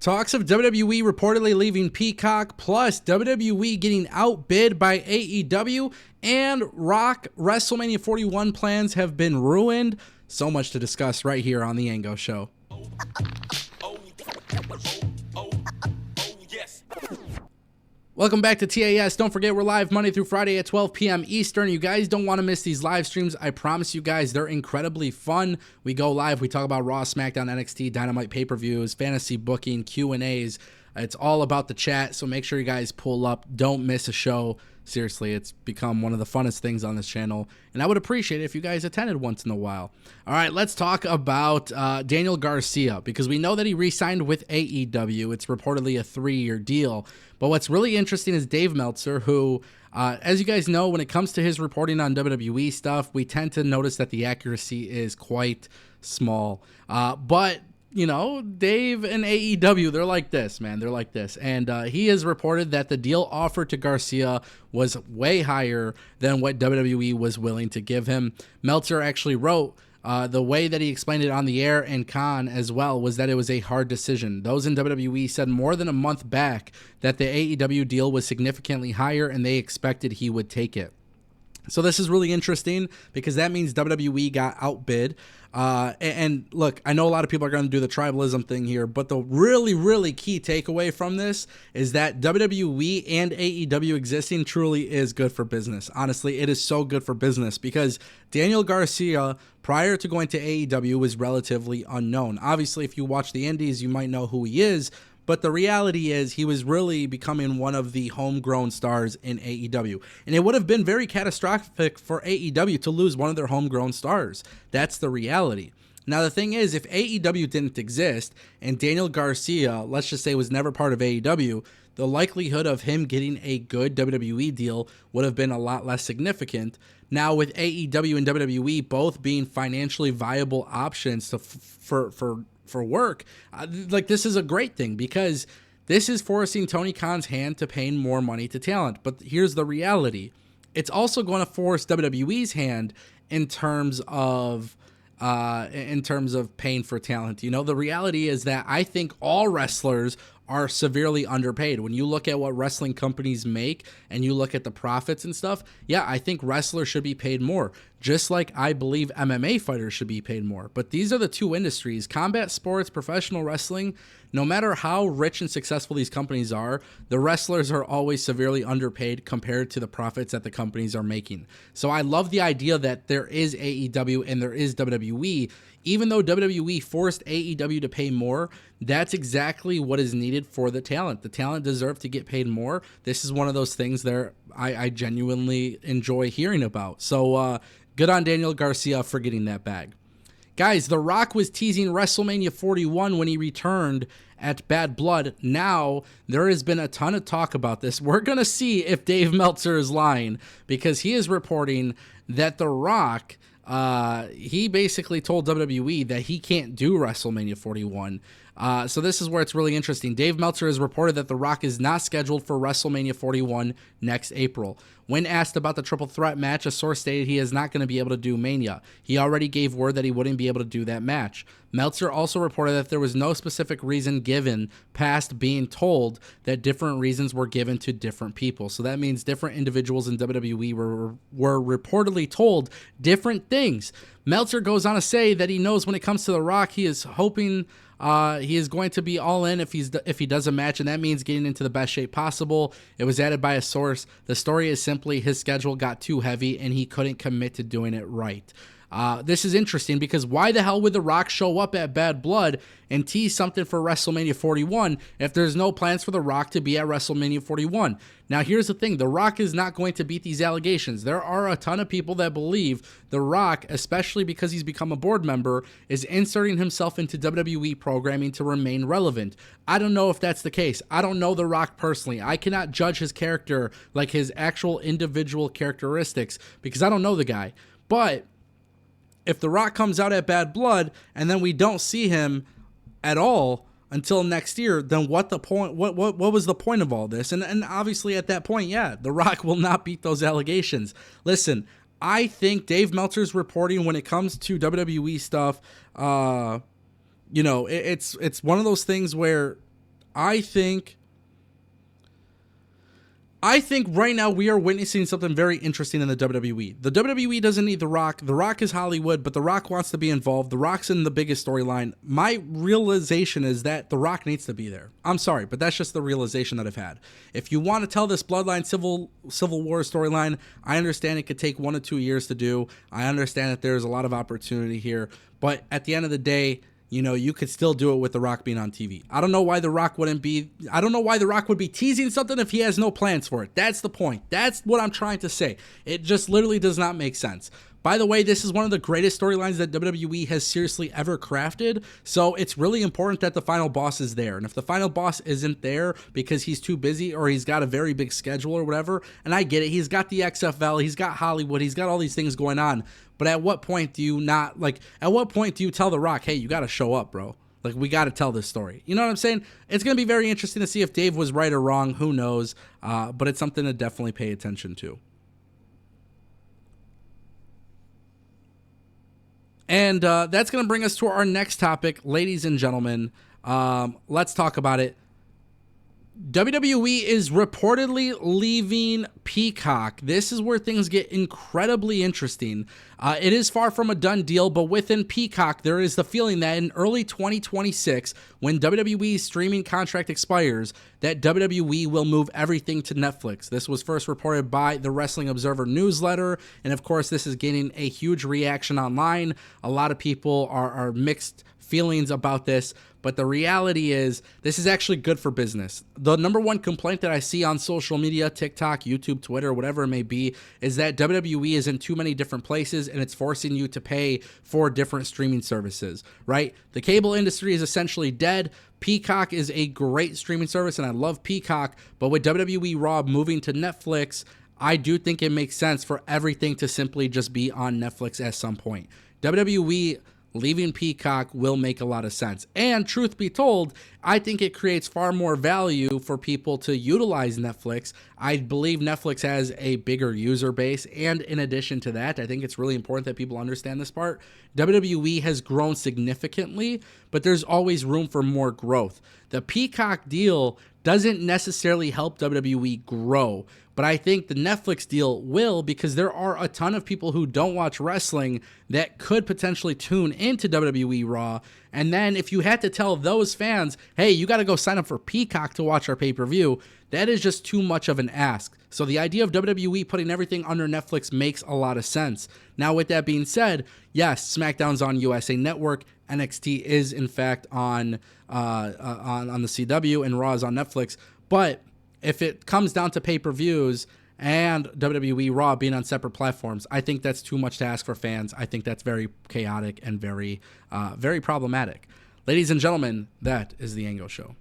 Talks of WWE reportedly leaving Peacock, plus WWE getting outbid by AEW, and Rock WrestleMania 41 plans have been ruined. So much to discuss right here on the Ango Show. Welcome back to TAS. Don't forget, we're live Monday through Friday at 12 p.m. Eastern. You guys don't want to miss these live streams. I promise you guys, they're incredibly fun. We go live. We talk about Raw, SmackDown, NXT, Dynamite pay-per-views, fantasy booking, Q&As. It's all about the chat, so make sure you guys pull up. Don't miss a show. Seriously, it's become one of the funnest things on this channel, and I would appreciate it if you guys attended once in a while. All right, let's talk about Daniel Garcia, because we know that he re-signed with AEW. It's reportedly a 3-year deal, but what's really interesting is Dave Meltzer, who, as you guys know, when it comes to his reporting on WWE stuff, we tend to notice that the accuracy is quite small, but you know, Dave and AEW, they're like this, man. They're like this. And he has reported that the deal offered to Garcia was way higher than what WWE was willing to give him. Meltzer actually wrote, the way that he explained it on the air and Khan as well was that it was a hard decision. Those in WWE said more than a month back that the AEW deal was significantly higher and they expected he would take it. So this is really interesting because that means WWE got outbid. And look, I know a lot of people are going to do the tribalism thing here, but the really key takeaway from this is that WWE and AEW existing truly is good for business. Honestly, it is so good for business because Daniel Garcia, prior to going to AEW, was relatively unknown. Obviously, if you watch the indies, you might know who he is. But the reality is he was really becoming one of the homegrown stars in AEW. And it would have been very catastrophic for AEW to lose one of their homegrown stars. That's the reality. Now, the thing is, if AEW didn't exist and Daniel Garcia, let's just say, was never part of AEW, the likelihood of him getting a good WWE deal would have been a lot less significant. Now, with AEW and WWE both being financially viable options to for work, like, this is a great thing because this is forcing Tony Khan's hand to paying more money to talent. But here's the reality. It's also going to force WWE's hand in terms of paying for talent. You know, the reality is that I think all wrestlers are severely underpaid. When you look at what wrestling companies make and you look at the profits and stuff, yeah, I think wrestlers should be paid more, just like I believe MMA fighters should be paid more. But these are the two industries, combat sports, professional wrestling. No matter how rich and successful these companies are, the wrestlers are always severely underpaid compared to the profits that the companies are making. So I love the idea that there is AEW and there is WWE. Even though WWE forced AEW to pay more, that's exactly what is needed for the talent. The talent deserve to get paid more. This is one of those things that I genuinely enjoy hearing about. So good on Daniel Garcia for getting that bag. Guys, The Rock was teasing WrestleMania 41 when he returned at Bad Blood. Now, there has been a ton of talk about this. We're going to see if Dave Meltzer is lying because he is reporting that The Rock, he basically told WWE that he can't do WrestleMania 41. So this is where it's really interesting. Dave Meltzer has reported that The Rock is not scheduled for WrestleMania 41 next April. When asked about the triple threat match, a source stated he is not going to be able to do Mania. He already gave word that he wouldn't be able to do that match. Meltzer also reported that there was no specific reason given past being told that different reasons were given to different people. So that means different individuals in WWE were reportedly told different things. Meltzer goes on to say that he knows when it comes to The Rock, he is hoping he is going to be all in if he does a match, and that means getting into the best shape possible. It was added by a source. The story is simply his schedule got too heavy and he couldn't commit to doing it right. This is interesting because why the hell would The Rock show up at Bad Blood and tease something for WrestleMania 41 if there's no plans for The Rock to be at WrestleMania 41? Now, here's the thing. The Rock is not going to beat these allegations. There are a ton of people that believe The Rock, especially because he's become a board member, is inserting himself into WWE programming to remain relevant. I don't know if that's the case. I don't know The Rock personally. I cannot judge his character, like his actual individual characteristics, because I don't know the guy. But if The Rock comes out at Bad Blood and then we don't see him at all until next year, then what the point? What was the point of all this? And obviously at that point, yeah, The Rock will not beat those allegations. Listen, I think Dave Meltzer's reporting when it comes to WWE stuff, you know, it's one of those things where I think right now we are witnessing something very interesting in the WWE. The WWE doesn't need The Rock. The Rock is Hollywood, but The Rock wants to be involved. The Rock's in the biggest storyline. My realization is that The Rock needs to be there. I'm sorry, but that's just the realization that I've had. If you want to tell this Bloodline Civil War storyline, I understand it could take 1 to 2 years to do. I understand that there's a lot of opportunity here, but at the end of the day, you know, you could still do it with The Rock being on TV. I don't know why The Rock would be teasing something if he has no plans for it. That's the point. That's what I'm trying to say. It just literally does not make sense. By the way, this is one of the greatest storylines that WWE has seriously ever crafted, so it's really important that the final boss is there. And if the final boss isn't there because he's too busy or he's got a very big schedule or whatever, and I get it, he's got the XFL, he's got Hollywood, he's got all these things going on, but at what point do you tell The Rock, hey, you got to show up, bro? Like, we got to tell this story. You know what I'm saying? It's going to be very interesting to see if Dave was right or wrong. Who knows? But it's something to definitely pay attention to. And that's going to bring us to our next topic, ladies and gentlemen. Let's talk about it. WWE is reportedly leaving Peacock. This is where things get incredibly interesting. It is far from a done deal, but within Peacock, there is the feeling that in early 2026, when WWE's streaming contract expires, that WWE will move everything to Netflix. This was first reported by the Wrestling Observer newsletter, and of course, this is gaining a huge reaction online. A lot of people are mixed feelings about this, but the reality is this is actually good for business. The number one complaint that I see on social media, TikTok, YouTube, Twitter, whatever it may be, is that WWE is in too many different places and it's forcing you to pay for different streaming services, right? The cable industry is essentially dead. Peacock is a great streaming service and I love Peacock, but with WWE Raw moving to Netflix, I do think it makes sense for everything to simply just be on Netflix at some point. WWE leaving Peacock will make a lot of sense. And truth be told, I think it creates far more value for people to utilize Netflix. I believe Netflix has a bigger user base. And in addition to that, I think it's really important that people understand this part. WWE has grown significantly, but there's always room for more growth. The Peacock deal doesn't necessarily help WWE grow, but I think the Netflix deal will, because there are a ton of people who don't watch wrestling that could potentially tune into WWE Raw. And then if you had to tell those fans, hey, you got to go sign up for Peacock to watch our pay-per-view, that is just too much of an ask. So the idea of WWE putting everything under Netflix makes a lot of sense. Now, with that being said, yes, SmackDown's on USA Network. NXT is in fact on the CW, and Raw is on Netflix. But if it comes down to pay-per-views and WWE Raw being on separate platforms, I think that's too much to ask for fans. I think that's very chaotic and very problematic. Ladies and gentlemen, that is the Ango Show.